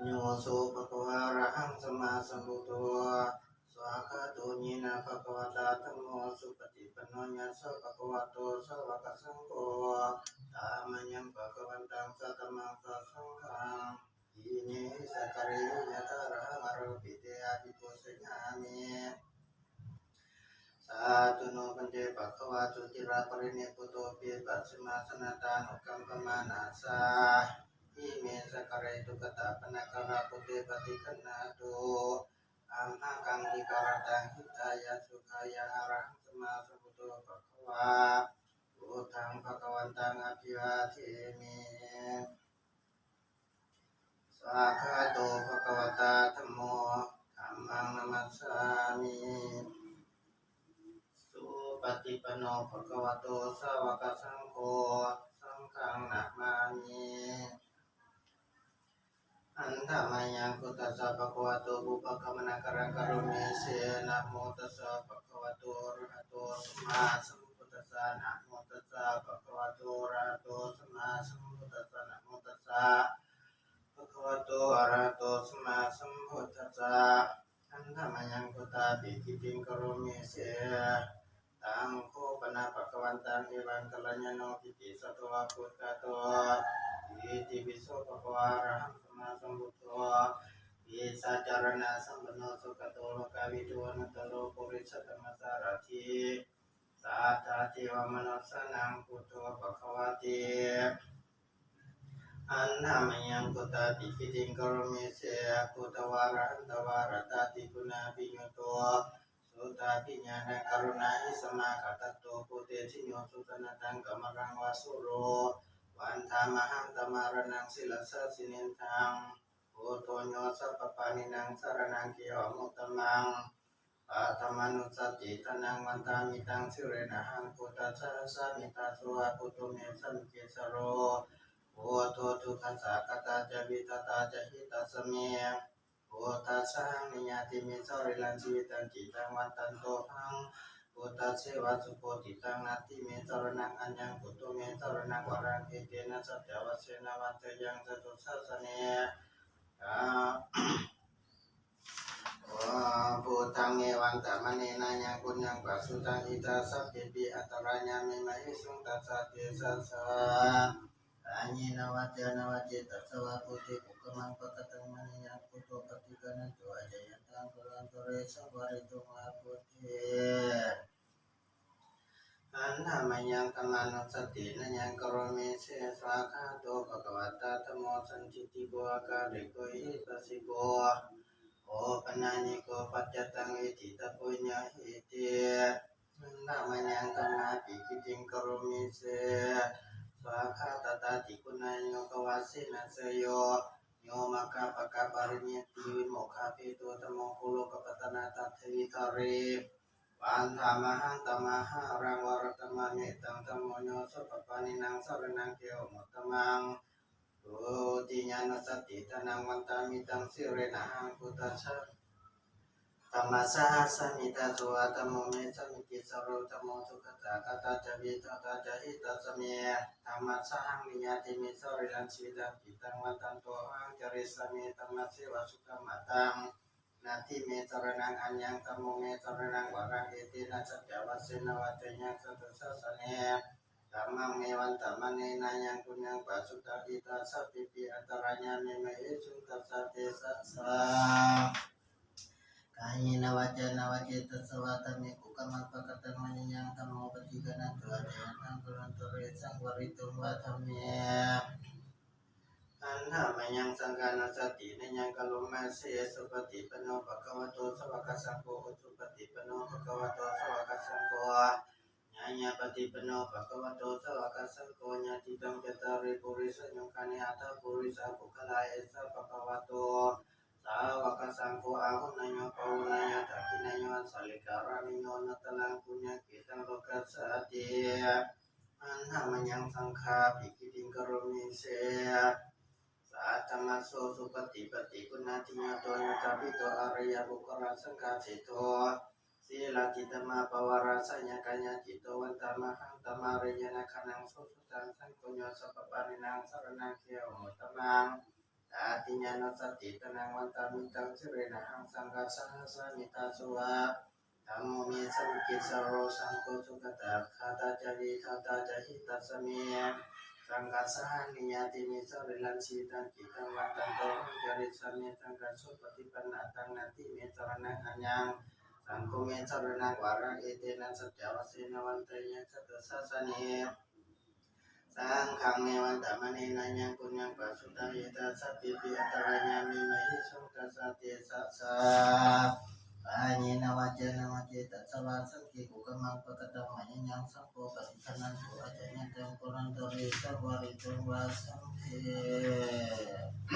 โยโสภะคะวะอะระหังสัมมาสัมพุทโธสวากขาโตญินะภะคะวะตาธัมโมสุปฏิปันโนยัสสะภะคะวะโตสาวกสังโฆตามะยังภะคะวันตังสัตตมังสัสสังฆังอิเมสะกะเรยะทาระหะโรปิเตอะภิปุสสญามิสาธุโนปันเตภะคะวะจุติราปรินิพพุโตปิปัสสิมาสนาตานุกัมปมานาสาอิเมสะกะเรตุกตะปนะกะระปุเตปฏิคันนาตุอัมหะกังวิการตังหิตายะสุขายะอะระหังสัมมาสัมพุทโธภะคะวะพุทธังภะคะวันตังอภิวาเทมิสวากขาโตภะคะวะตาธัมโมธัมมังนัมมัสสามิสุปฏิปันโนภะคะวะโตสาวกสังโฆสังฆังนะมามิอันธรรมายังพุทธัสสะภะคะวะโตบุพพะมนะกะระกะโรเมเสนะโมตัสสะภะคะวะโตอะระหะโตสัมมาสัมพุทธัสสะนะโมตัสสะภะคะวะโตอะระหะโตสัมมาสัมพุทธัสสะนะโมตัสสะภะคะวะโตอะระหะโตสัมมาสัมพุทธัสสะอันธรรมายังพุทธาภิกิติงกะโรเมเสตังโคปนะภะคะวันตังเอวังกัลยัญโนปิติสัตวะพุทธะโตอิติปิโสภะคะวะอะระหังสัมมาสัมพุทโธอิสัจจารณะสัมปันโนสุขโตโลกาวิทูอนัตตโลปุริสธรรมสารถิสัทธาเทวมนุสสานังพุทโธภะคะวะเตอันธรรมยังพุทธาภิกิติงกะโรเมเสพุทธวาระหันตวาระตาติกุณาภิญโยโตสุตาภิญาณกรุณาหิสมาคตัตโตปุเตชิโยสุตนะตังกมรังวาสุโรวันธามหังตมารนังศิลสสินินทังโอโตโยสัพพปานินังสารนังเกียวมุตตมังปัตตมานุสติตนังวันตามิตังสิเรนะหังพุทธัสสะสามิตาสุวะพุทโธเมสัมเกสโรโอโททุกขัสสะกตาจะวิตตาจะหิตัสเมโอตัสสะหังนิยติมิสริลันชีวิตังจิตังวันตันโตหังพุทธัสสะวะสุโพธิตังนัตติเมสรณังอัญญังพุทโธเมสรณังวรังเอเตนะสัจจวัสเสนะวันเตยังจตุสัสสะเนพุทธังเอวังตมะเนนะยังปุญญังปัสสุตังอิตาสัพเพปิอัตตรายามิมหิสุงตัสสะเตสัสสะอาญินวัจจนวัจเจตัสสะวะพุทธิภุกมังปะกตังมณียังพุทโธปฏิกันันตุอาจายันตังกุลันตุเรสังวริตุมาพุทธิอันธรรมยังธรรมานุสตินะยังกโรเมเสสวากขาโตภะคะวะตาธัมโมสันทิฏฐิโกอาการิโกหิปัสสิโกโอปนาญิโกปัจจตังอิทิตปุญญาหิติอันธรรมยังธรรมาภิกิติงกโรเมเสสวากขาตตาติกุณาโยกวาสินัสโยโยมะกะปะกะปะริญญติวิโมกขะเพโตธัมโมคุโลกปัตตนาตัทธิวิทาเรวันธามหังตมหารังวรตมะเมตังธัมโมโยสุปปานินังสรณังเกวมุตตมังโอติญาณสติตนังวันตามิตังสิเรนะหังพุทธัสสะธัมมัสสะสมิตาโสอะธัมโมเมสมิกิสโรธัมโมสุขตากตาจวิตตาจหิตัสสเมธัมมัสสะหังนิยติมิสริลันชีวิตังปิตังวันตันโตหังจริสเมธัมมัสสิวะสุขมัตตังนาทิเมสรณังอัญญังธัมโมเมสรณังวรังเอตินะสัจจวัสสินวัตยังสัตสัสสะเนธัมมังเมวันตมะเนนะยังปุญญังปัสสุตติตาสัพพิปิอัตตรายามิมหิสุตัสสะเตสัสสะกายนวจนวเจตสวะตเมกุกมังปะกตังมณียังธัมโมปฏิกนันตุอาจายันตังกุลันตุเรสังวริตุวะธัมเมอันธรรมยังสังฆานาสตินยังกะโลมาเสสุปฏิปันโนภะคะวะโตสวากสังโฆสุปฏิปันโนภะคะวะโตสวากสังโฆญาญาปฏิปันโนภะคะวะโตสวากสังโฆญาติตังจตาริปุริสโยคานิอัตถปุริสปุคคลาเอสะภะคะวะโตสาวกสังโฆอาหุนายโยปะหุนายะทักขินายโยสาลิการามิโยนัตตังปุญญกิตังโลกัสสะเตอันธรรมยังสังฆาภิกิติงกโรมิเสสัตตมัสโสสุปฏิปฏิกุณาทิญโตโยตาปิโตอริยบุคคลสังฆาสิโตศีลจิตมาปวาราสัญญกัญญาจิตโตวันตามหังตมาริยนาคนังโสสุตังสังโฆโยสัพพปานินังสรณังเขวมุตตมัง ตาติญาณสติตนังวันตามิตังสิเรนะหังสังกัสสะสะมิตาสุวะธัมโมเมสัมกิสโรสังโฆสุขตาคาตาจาริคาตาจาหิตัสสะเมสังกัสสะนิยติมิสเรลันสีตังกิตังวันตันโตจาริสเมสังกัสสุปฏิปันนาตังนาติเมสรณังอัญญังสังโฆเมสรณังวาระเอเตนะสัจจวสีนวันเตยะสัตตสัสสะเนสังฆังเมวันตมณีนันยังปุญญังปัสสุตายตาสัพพิปิอัตรายามิมหิสุกัสสะเตสัสสะปะเยนะวะเจนะวะเจตัสสะวะสังคิกุกมังปะกะตังมะยังสังโฆปะสิทธันตุอาจายันตังปุรันตริสัพวะริตุวะสัมเพ